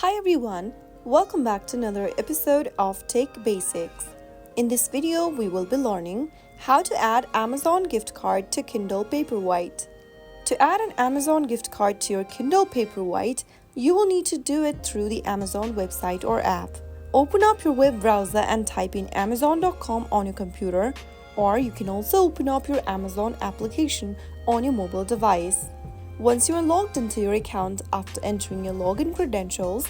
Hi everyone, welcome back to another episode of Tech Basics. In this video, we will be learning how to add Amazon gift card to Kindle Paperwhite. To add an Amazon gift card to your Kindle Paperwhite, you will need to do it through the Amazon website or app. Open up your web browser and type in amazon.com on your computer, or you can also open up your Amazon application on your mobile device. Once you are logged into your account after entering your login credentials,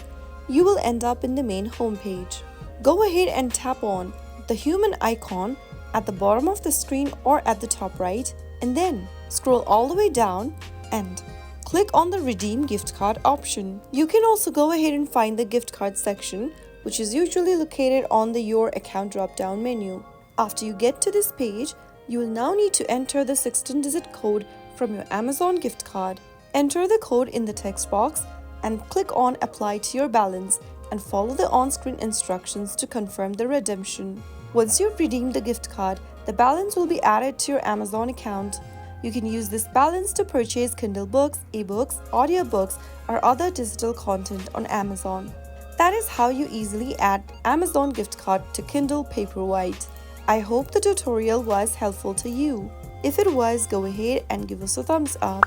you will end up in the main homepage. Go ahead and tap on the human icon at the bottom of the screen or at the top right, and then scroll all the way down and click on the Redeem Gift Card option. You can also go ahead and find the gift card section, which is usually located on the Your Account drop-down menu. After you get to this page, you will now need to enter the 16-digit code from your Amazon gift card. Enter the code in the text box and click on Apply to your balance and follow the on-screen instructions to confirm the redemption. Once you've redeemed the gift card, the balance will be added to your Amazon account. You can use this balance to purchase Kindle books, ebooks, audiobooks, or other digital content on Amazon. That is how you easily add Amazon gift card to Kindle Paperwhite. I hope the tutorial was helpful to you. If it was, go ahead and give us a thumbs up.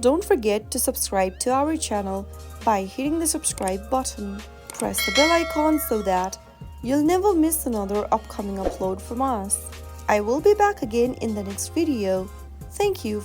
Don't forget to subscribe to our channel by hitting the subscribe button. Press the bell icon so that you'll never miss another upcoming upload from us. I will be back again in the next video. Thank you.